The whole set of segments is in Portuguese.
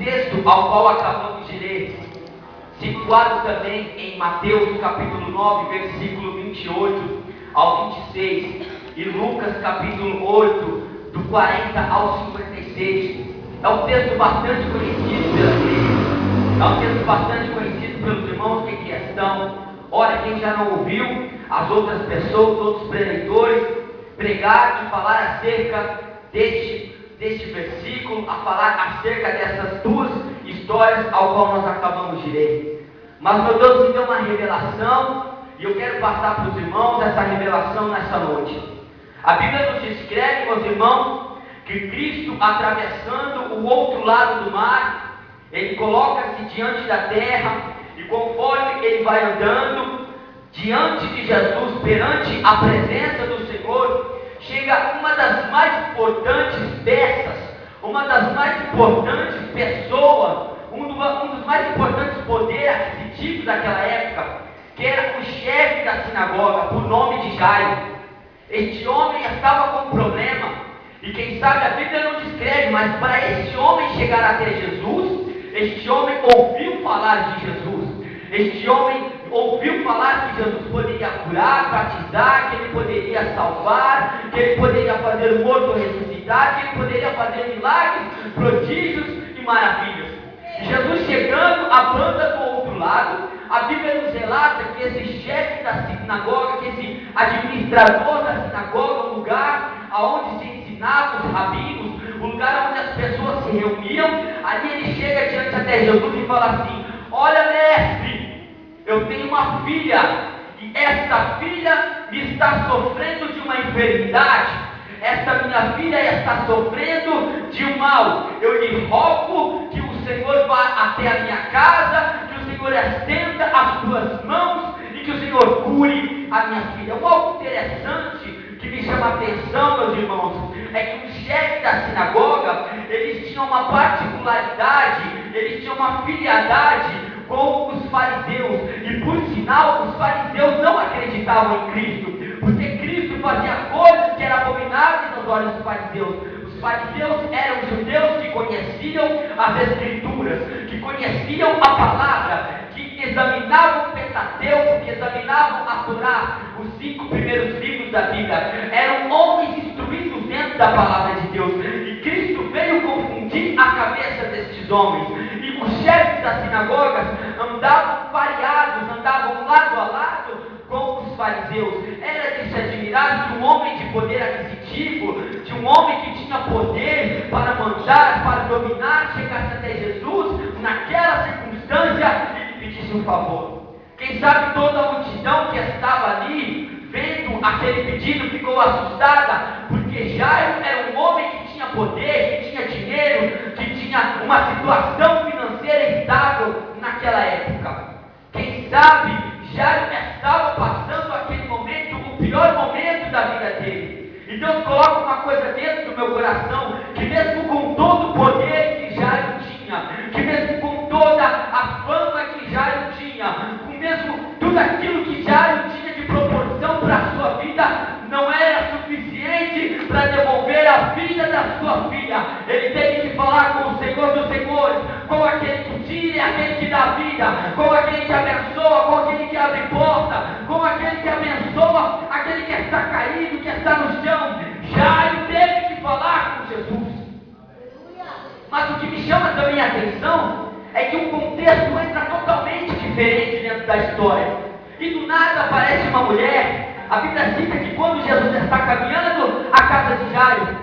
texto ao qual acabamos de ler, situado também em Mateus capítulo 9, versículo 28 ao 26, e Lucas capítulo 8, do 40 ao 56, é um texto bastante conhecido pela igreja, é um texto bastante conhecido pelos irmãos em questão. Ora, quem já não ouviu as outras pessoas, outros preletores, pregar e falar acerca deste versículo, a falar acerca dessas duas histórias ao qual nós acabamos de ler. Mas meu Deus me deu uma revelação e eu quero passar para os irmãos essa revelação nessa noite. A Bíblia nos descreve, meus irmãos, que Cristo, atravessando o outro lado do mar, ele coloca-se diante da terra, e conforme ele vai andando diante de Jesus, perante a presença do Senhor, chega uma das mais importantes peças, uma das mais importantes pessoas, um dos mais importantes poderes aquisitivos daquela época, que era o chefe da sinagoga, por nome de Jairo. Este homem estava com um problema, e quem sabe a Bíblia não descreve, mas para este homem chegar até Jesus, este homem ouviu falar de Jesus. Este homem ouviu falar que Jesus poderia curar, batizar, que ele poderia salvar, que ele poderia fazer o morto ressuscitar, que ele poderia fazer milagres, prodígios e maravilhas. Jesus chegando à banda do outro lado, a Bíblia nos relata que esse chefe da sinagoga, que esse administrador da sinagoga, o lugar onde se ensinava os rabinos, o lugar onde as pessoas se reuniam, ali ele chega diante até Jesus e fala assim: olha, mestre, eu tenho uma filha, e esta filha me está sofrendo de uma enfermidade, esta minha filha está sofrendo de um mal, eu lhe rogo que o Senhor vá até a minha casa, que o Senhor estenda as suas mãos, e que o Senhor cure a minha filha. Um algo interessante que me chama a atenção, meus irmãos, é que o chefe da sinagoga, eles tinham uma particularidade, eles tinham uma filiadade com os fariseus, e por sinal, os fariseus não acreditavam em Cristo, porque Cristo fazia coisas que eram abomináveis aos olhos dos fariseus. Os fariseus eram judeus que conheciam as Escrituras, que conheciam a palavra, que examinavam o Pentateuco, que examinavam a Torá, os 5 primeiros livros da Bíblia. Eram homens instruídos dentro da palavra de Deus, e Cristo veio confundir a cabeça destes homens. E os chefes das sinagogas andavam pareados, andavam lado a lado com os fariseus. Era de se admirar que um homem de poder aquisitivo, de um homem que tinha poder para mandar, para dominar, chegasse até Jesus, naquela circunstância, e lhe pedisse um favor. Quem sabe toda a multidão que estava ali, vendo aquele pedido, ficou assustada, porque Jairo era um homem que tinha poder, que tinha dinheiro, que tinha uma situação financeira estável naquela época. Quem sabe Jairo estava passando aquele momento, o pior momento da vida dele. E Deus coloca uma coisa dentro do meu coração, que mesmo com todo o poder que Jairo tinha, que mesmo com toda a fama que Jairo tinha, com mesmo tudo aquilo que Jairo tinha de proporção para a sua vida, não era suficiente para devolver a vida da sua filha. Ele teve que falar com o Senhor dos Senhores, com aquele que tira e aquele que dá vida, com aquele que abençoa, com aquele que abre porta, com aquele que abençoa, aquele que está caído, que está no chão. Jairo teve que falar com Jesus. Mas o que me chama também a atenção é que o contexto entra totalmente diferente dentro da história. E do nada aparece uma mulher. A Bíblia cita que quando Jesus está caminhando à casa de Jairo,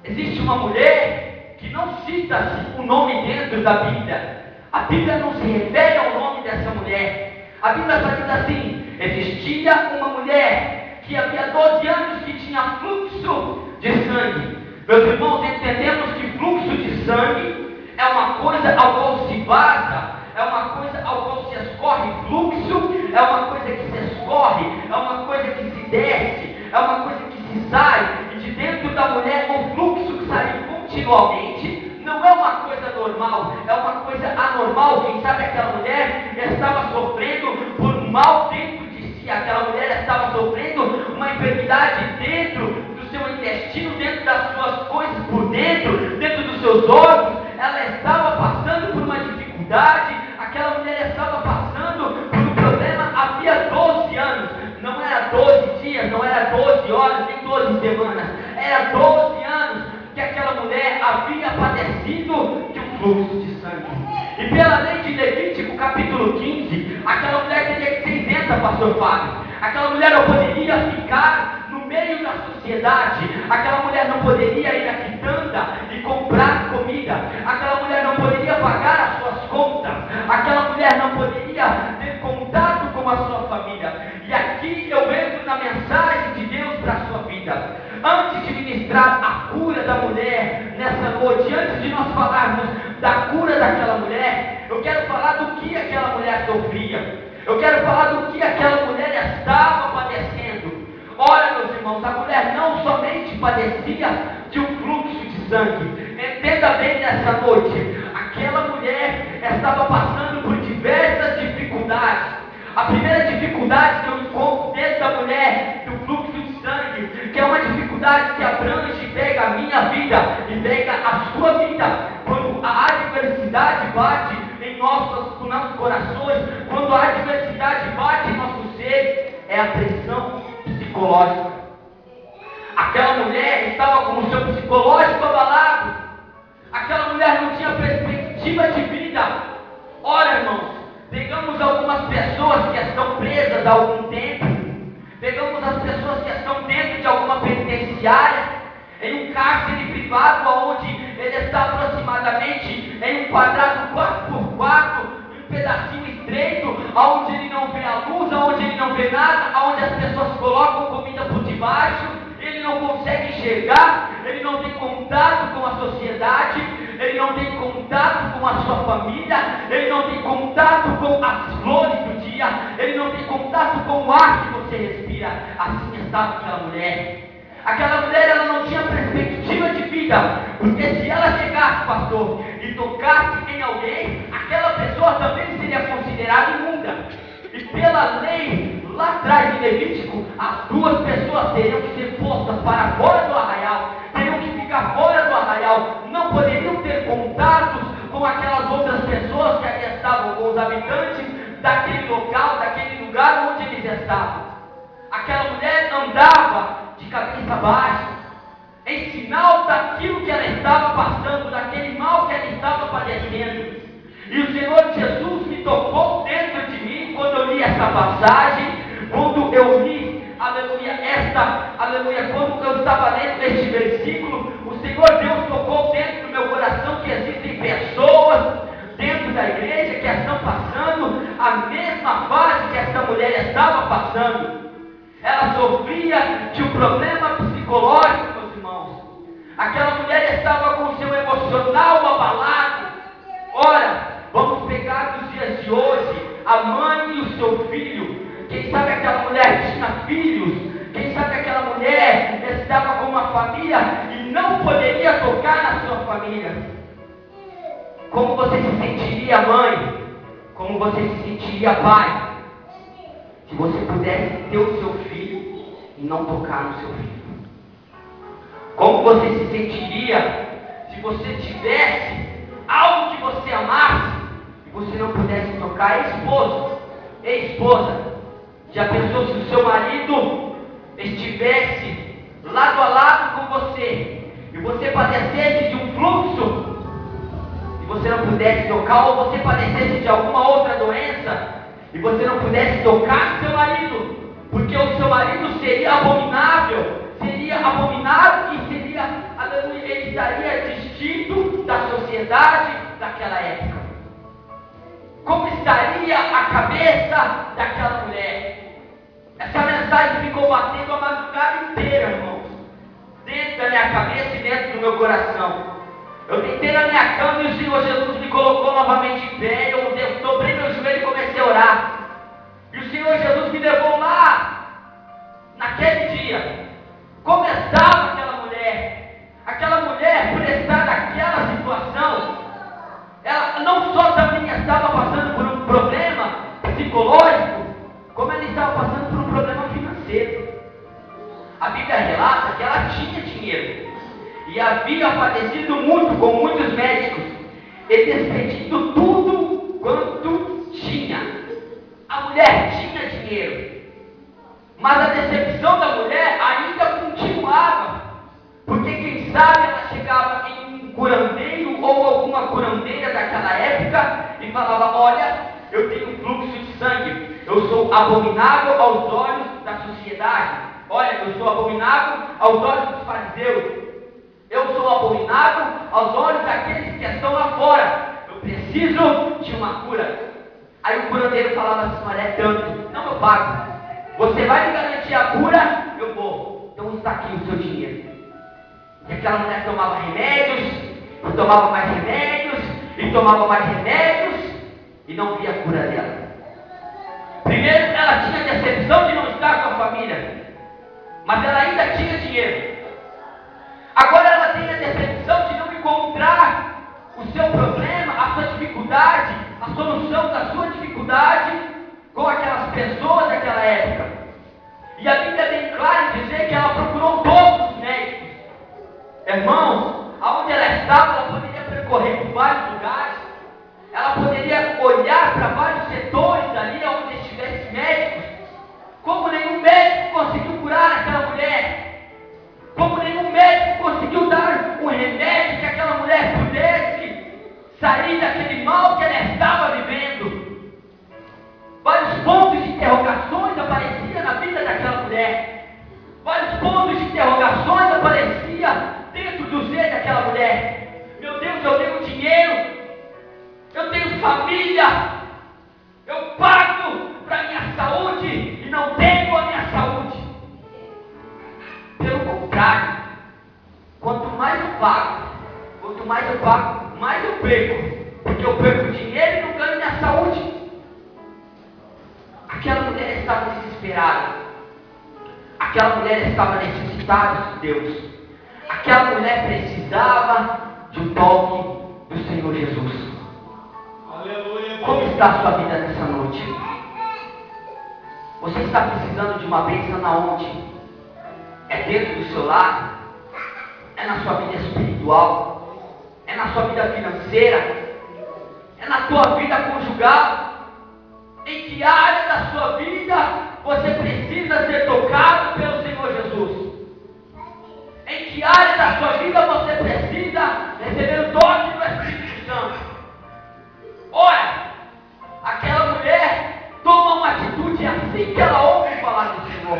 existe uma mulher que não cita-se o nome dentro da Bíblia. A Bíblia não se refere ao nome dessa mulher. A Bíblia está dizendo assim: existia uma mulher que havia 12 anos que tinha fluxo de sangue. Meus irmãos, entendemos que fluxo de sangue é uma coisa ao qual se vaza, é uma coisa ao qual se escorre. Fluxo é uma coisa que se escorre, é uma coisa que se desce, é uma coisa que se sai, e de dentro da mulher um fluxo que sai continuamente. Não é uma coisa normal, é uma coisa anormal. Quem sabe aquela mulher estava sofrendo por um mal dentro de si, aquela mulher estava sofrendo uma enfermidade dentro do seu intestino, dentro das suas coisas por dentro, dentro dos seus órgãos. Ela estava passando dias, não era 12 horas, nem 12 semanas, era 12 anos que aquela mulher havia padecido de um fluxo de sangue. E pela lei de Levítico, capítulo 15, aquela mulher teria que ser isenta, pastor Fábio. Aquela mulher não poderia ficar no meio da sociedade. Aquela mulher não poderia ir à quitanda e comprar comida. Aquela mulher não poderia pagar as suas contas. Aquela mulher não poderia ter contato com a sua família. E aqui eu entro na mensagem de Deus para a sua vida. Antes de ministrar a cura da mulher nessa noite, antes de nós falarmos da cura daquela mulher, eu quero falar do que aquela mulher sofria. Eu quero falar do que aquela mulher estava padecendo. Olha, meus irmãos, a mulher não somente padecia de um fluxo de sangue. Entenda bem nessa noite, aquela mulher estava passando por diversas dificuldades. A primeira dificuldade que eu encontro dentro da mulher do fluxo de sangue, que é uma dificuldade que abrange e pega a minha vida e pega a sua vida, quando a adversidade bate em nossos corações, quando a adversidade bate em nosso ser, é a pressão psicológica. Aquela mulher estava com o seu psicológico abalado. Aquela mulher não tinha perspectiva de vida. Ora, irmãos, pegamos algumas pessoas que estão presas há algum tempo, pegamos as pessoas que estão dentro de alguma penitenciária, em um cárcere privado, onde ele está aproximadamente em um quadrado 4x4, um pedacinho estreito, onde ele não vê a luz, onde ele não vê nada, onde as pessoas colocam comida por debaixo, ele não consegue enxergar, ele não tem contato com a sociedade, ele não tem contato com a sua família, ele não tem contato com as flores do dia, ele não tem contato com o ar que você respira. Assim estava aquela mulher. Aquela mulher, ela não tinha perspectiva de vida, porque se ela chegasse, pastor, e tocasse em alguém, aquela pessoa também seria considerada imunda. E pela lei, lá atrás de Levítico, as duas pessoas teriam que ser postas para fora do arraial, teriam que ficar fora do arraial, não poderiam ter contatos com aquelas outras pessoas que ali estavam, com os habitantes daquele local, daquele lugar onde eles estavam. Aquela mulher andava de cabeça baixa, em sinal daquilo que ela estava passando, daquele mal que ela estava padecendo. E o Senhor Jesus me tocou dentro de mim quando eu li essa passagem, quando eu li, aleluia, quando eu estava lendo este versículo, o Senhor Deus tocou dentro do meu coração que existem pessoas dentro da igreja que estão passando a mesma fase que essa mulher estava passando. Ela sofria de um problema psicológico, meus irmãos. Aquela mulher estava com o seu emocional abalado. Ora, vamos pegar nos dias de hoje a mãe e o seu filho. Quem sabe aquela mulher tinha filhos. Quem sabe aquela mulher estava com uma família e não poderia tocar na sua família. Como você se sentiria, mãe? Como você se sentiria, pai? Se você pudesse ter o seu filho e não tocar no seu filho. Como você se sentiria se você tivesse algo que você amasse e você não pudesse tocar? Esposa, já pensou se o seu marido estivesse lado a lado com você e você padecesse de um fluxo e você não pudesse tocar, ou você padecesse de alguma outra doença e você não pudesse tocar no seu marido, porque o seu marido seria abominável e seria, aleluia, ele estaria distinto da sociedade daquela época. Como estaria a cabeça daquela mulher? Essa mensagem ficou batendo a madrugada inteira, irmãos, dentro da minha cabeça e dentro do meu coração. Eu deitei na minha cama e o Senhor Jesus me colocou novamente em pé. Eu dobrei meu joelho e comecei a orar. E o Senhor Jesus me levou lá, naquele dia. Como estava aquela mulher? Aquela mulher, por estar naquela situação, ela não só também estava passando por um problema psicológico, como ela estava passando por um problema financeiro. A Bíblia relata que ela tinha dinheiro e havia padecido muito com muitos médicos e despedido tudo quanto tinha. A mulher tinha dinheiro, mas a decepção da falava: olha, eu tenho fluxo de sangue, eu sou abominável aos olhos da sociedade, olha, eu sou abominável aos olhos dos fariseus, eu sou abominável aos olhos daqueles que estão lá fora, eu preciso de uma cura. Aí o curandeiro falava assim: olha, é tanto, não, eu pago, você vai me garantir a cura, eu vou, então está aqui o seu dinheiro. E aquela mulher tomava remédios, e tomava mais remédios, e tomava mais remédios, e não via a cura dela. Primeiro, ela tinha a decepção de não estar com a família, mas ela ainda tinha dinheiro. Agora ela tem a decepção de não encontrar o seu problema, a sua dificuldade, a solução da sua dificuldade com aquelas pessoas daquela época. E a Bíblia é bem clara em dizer que ela procurou todos os médicos. Irmãos, aonde ela estava, ela poderia percorrer por vários lugares, ela poderia olhar para vários setores ali onde estivesse médicos. Como nenhum médico conseguiu curar aquela mulher, como nenhum médico conseguiu dar um remédio que aquela mulher pudesse sair daquele mal que ela estava vivendo. Vários pontos de interrogações apareciam na vida daquela mulher, vários pontos de interrogações apareciam dentro do ser daquela mulher. Meu Deus, eu tenho dinheiro, eu tenho família, eu pago para a minha saúde e não tenho a minha saúde. Pelo contrário, quanto mais eu pago, mais eu perco, porque eu perco dinheiro e não ganho minha saúde. Aquela mulher estava desesperada, aquela mulher estava necessitada de Deus, aquela mulher precisava de um toque do Senhor Jesus. Aleluia. Como está a sua vida nessa noite? Você está precisando de uma bênção na onde? É dentro do seu lar? É na sua vida espiritual? É na sua vida financeira? É na sua vida conjugal? Em que área da sua vida você precisa ser tocado pelo Senhor Jesus? Em que área da sua vida você precisa receber o toque do Espírito Santo? Ora, aquela mulher toma uma atitude assim que ela ouve falar do Senhor.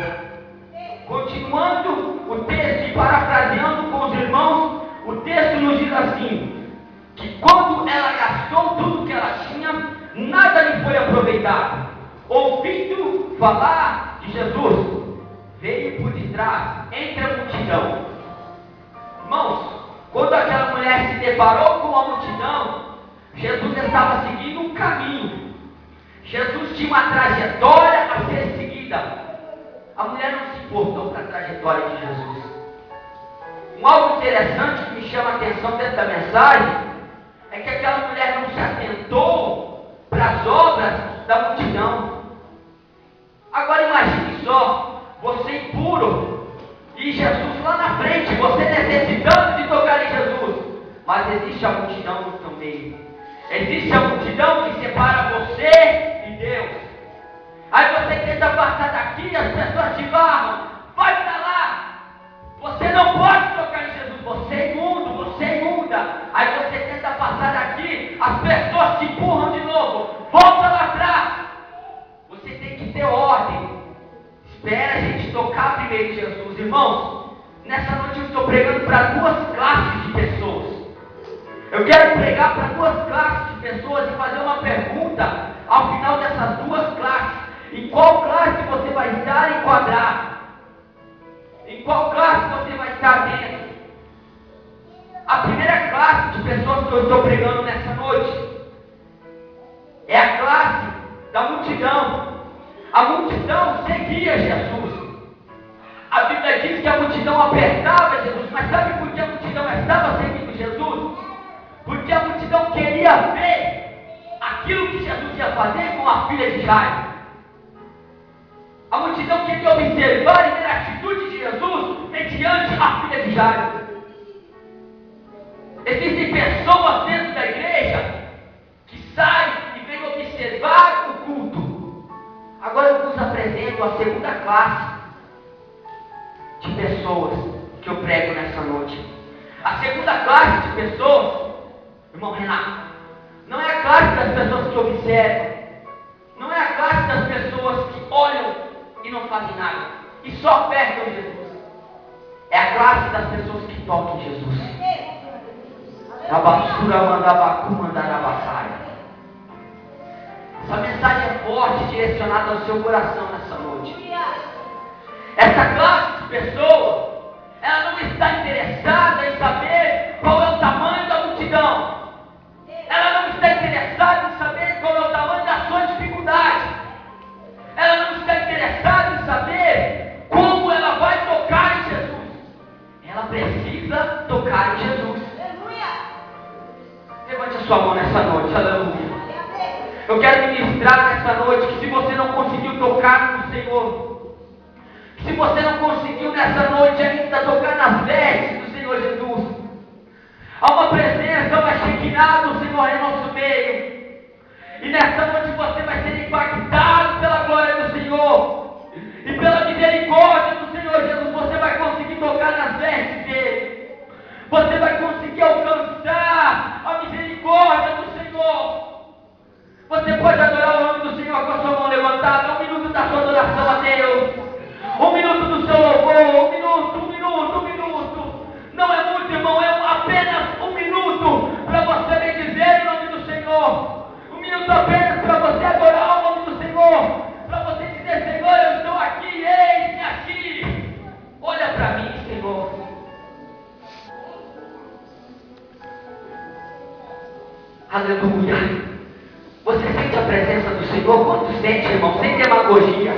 Continuando o texto e parafraseando com os irmãos, o texto nos diz assim: que quando ela gastou tudo que ela tinha, nada lhe foi aproveitado. Ouvindo falar de Jesus, veio por detrás, entre a multidão. Irmãos, quando aquela mulher se deparou com a multidão, Jesus estava seguindo um caminho. Jesus tinha uma trajetória a ser seguida. A mulher não se importou com a trajetória de Jesus. Algo interessante que me chama a atenção dentro da mensagem é que aquela mulher não se atentou para as obras da multidão. Agora imagine só, você impuro e Jesus lá na frente, você necessitando de tocar em Jesus, mas existe a multidão no seu meio, existe a multidão que separa você e Deus. Aí você tenta passar daqui, as pessoas te barram, vai para lá, você não pode tocar em Jesus, você é imundo, você é imunda. Aí você tenta passar daqui, as pessoas te empurram de novo, volta lá atrás. Você tem que ter ordem. Espera a gente tocar primeiro em Jesus. Irmãos, nessa noite eu estou pregando para duas classes de pessoas. Eu quero pregar para duas classes de pessoas e fazer uma pergunta ao final dessas duas classes. Em qual classe você vai estar enquadrado? Em qual classe você vai estar dentro? A primeira classe de pessoas que eu estou pregando nessa noite é a classe da multidão. A multidão seguia Jesus. A Bíblia diz que a multidão apertava Jesus, mas sabe por que a multidão estava seguindo Jesus? Porque a multidão queria ver aquilo que Jesus ia fazer com a filha de Jairo. A multidão queria observar e ver a atitude de Jesus mediante a filha de Jairo. Existem pessoas dentro da igreja que saem e vêm observar o culto. Agora eu vos apresento a segunda classe de pessoas que eu prego nessa noite. A segunda classe de pessoas, irmão Renato, Não é a classe das pessoas que observam. Não é a classe das pessoas que olham e não fazem nada. E só apertam Jesus. É a classe das pessoas que tocam Jesus. Essa mensagem é forte, direcionada ao seu coração nessa noite. Essa classe de pessoas, ela não está interessada em saber qual é o tamanho da multidão. Ela não está interessada em saber qual é o tamanho da sua dificuldade. Ela não está interessada em saber como ela vai tocar em Jesus. Ela precisa tocar em Jesus. Levante a sua mão nessa noite, aleluia. Eu quero ministrar nessa noite que se você não conseguiu tocar no Senhor, se você não conseguiu nessa noite ainda tocar nas vestes do Senhor Jesus, há uma presença, uma Shekinah do Senhor em nosso meio. E nessa noite você vai ser impactado pela glória do Senhor. E pela misericórdia do Senhor Jesus, você vai conseguir tocar nas vestes dele. Você vai conseguir alcançar a misericórdia do Senhor. Você pode adorar o nome do Senhor com a sua mão levantada. 1 minuto da sua adoração a Deus. 1 minuto do seu louvor. 1 minuto, 1 minuto, 1 minuto. Não é muito, irmão, é apenas 1 minuto para você bendizer o nome do Senhor. 1 minuto apenas para você adorar o nome do Senhor. Para você dizer: Senhor, eu estou aqui, eis-me aqui. Olha para mim, Senhor. Aleluia. Você sente a presença do Senhor? Quanto sente, irmão? Sem demagogia.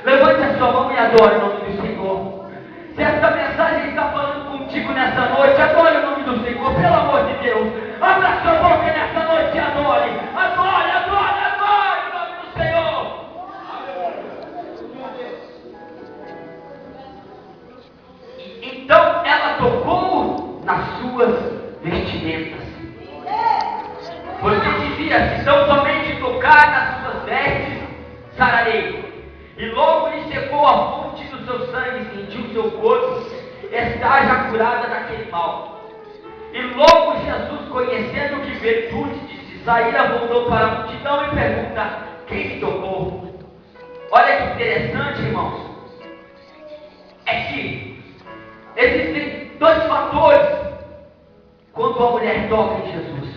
Levante a sua mão e adore o nome do Senhor. Se essa mensagem está falando contigo nessa noite, adore o nome do Senhor, pelo amor de Deus. Abra a sua boca nessa noite e adore. Adore, adore, adore o nome do Senhor. Então ela tocou nas suas vestimentas. Porque dizia: se tão somente tocar nas suas vestes, sararei. E logo lhe secou a fonte do seu sangue, sentiu seu corpo, está já curada daquele mal. E logo Jesus, conhecendo que virtude de se saíra, voltou para a multidão e pergunta: quem me tocou? Olha que interessante, irmãos. É que existem 2 fatores quando a mulher toca em Jesus.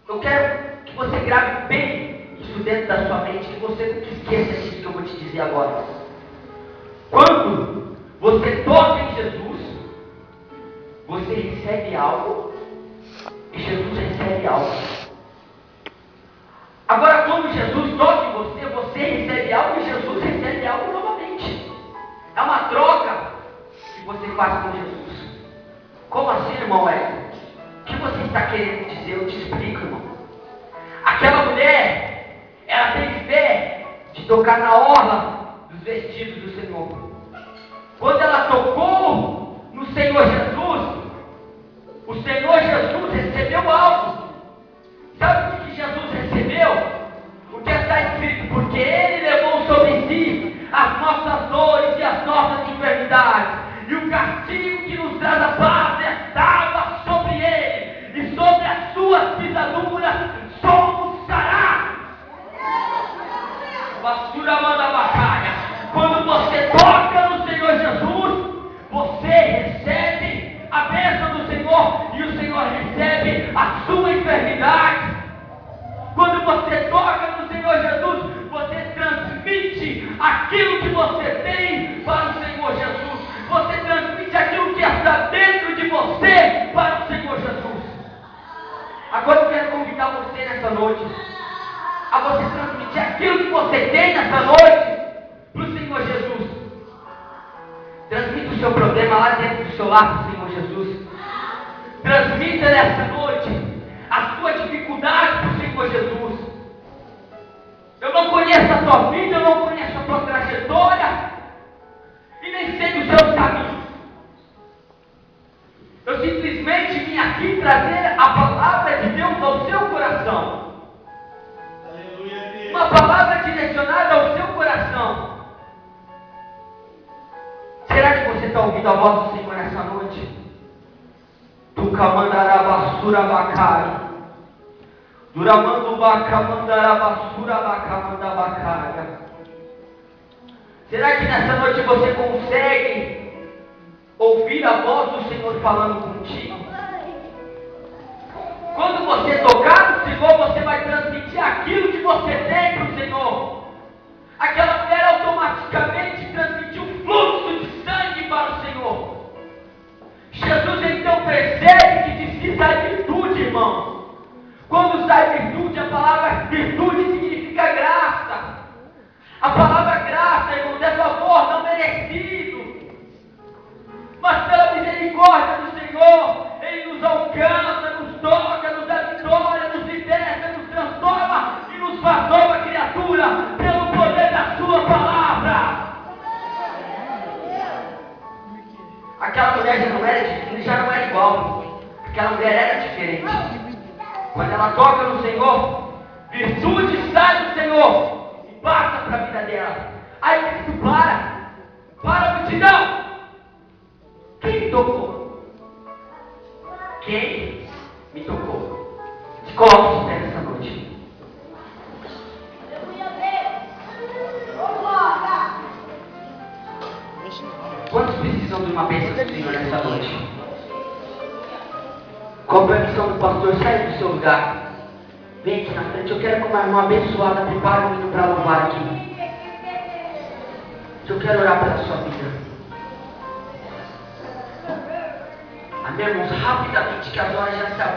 Eu quero que você grave bem isso dentro da sua mente, que você nunca esqueça disso que eu vou te dizer agora. Quando você toca em Jesus, você recebe algo e Jesus recebe algo. Agora, quando Jesus toca em você, você recebe algo e Jesus recebe algo novamente. É uma troca que você faz com Jesus. Como assim, irmão Hélio? O que você está querendo dizer? Eu te explico, irmão. Aquela mulher, ela teve fé de tocar na orla dos vestidos do Senhor. Quando ela tocou no Senhor Jesus, o Senhor Jesus recebeu algo. Sabe o que Jesus recebeu? O que está escrito: porque Ele levou sobre si as nossas dores e as nossas enfermidades, e o castigo que nos traz a paz estava sobre Ele, e sobre as suas pisaduras somos sarados. Basura manda batalha. Quando você toca no Senhor Jesus, você recebe a bênção do Senhor, e o Senhor recebe a sua enfermidade. Quando você toca no Senhor Jesus, você transmite aquilo que você tem para o Senhor Jesus. Você transmite aquilo que está dentro de você para o Senhor Jesus. Agora eu quero convidar você nessa noite a você transmitir aquilo que você tem nessa noite para o Senhor Jesus. Transmita o seu problema lá dentro do seu lar para o Senhor Jesus. Transmita nessa noite a sua dificuldade para o Senhor Jesus. Eu não conheço a tua vida, eu não conheço a tua trajetória, e nem sei os seus caminhos. Eu simplesmente vim aqui trazer a palavra de Deus ao seu coração. Uma palavra direcionada ao seu coração. Será que você está ouvindo a voz do Senhor nessa noite? Tu camandará basura bacai. Duramando bacamandarabassura bacamandabacaga. Será que nessa noite você consegue ouvir a voz do Senhor falando contigo? Quando você tocar no Senhor, você vai transmitir aquilo que você tem para o Senhor. Aquela mulher automaticamente transmitiu um fluxo de sangue para o Senhor. Jesus então percebe que precisa de virtude, irmão. Quando sai virtude, a palavra virtude significa graça. A palavra graça, irmãos, é favor não merecido. Mas pela misericórdia do Senhor, Ele nos alcança, nos toca, nos dá vitória, nos liberta, nos transforma e nos faz nova criatura pelo poder da Sua palavra. Aquela mulher já não era igual. Aquela mulher era diferente. Quando ela toca no Senhor, virtude sai do Senhor e passa para a vida dela. Aí Cristo para a multidão. Quem me tocou? Quem me tocou? Se coloque de pé nessa noite. Quantos precisam de uma bênção do Senhor nessa noite? Qual é a missão do pastor? Sai do seu lugar. Vem aqui na frente. Eu quero que uma irmã abençoada prepare o hino para louvar aqui. Eu quero orar pela sua vida. Amém, irmãos? Rapidamente, que as horas já se avançam.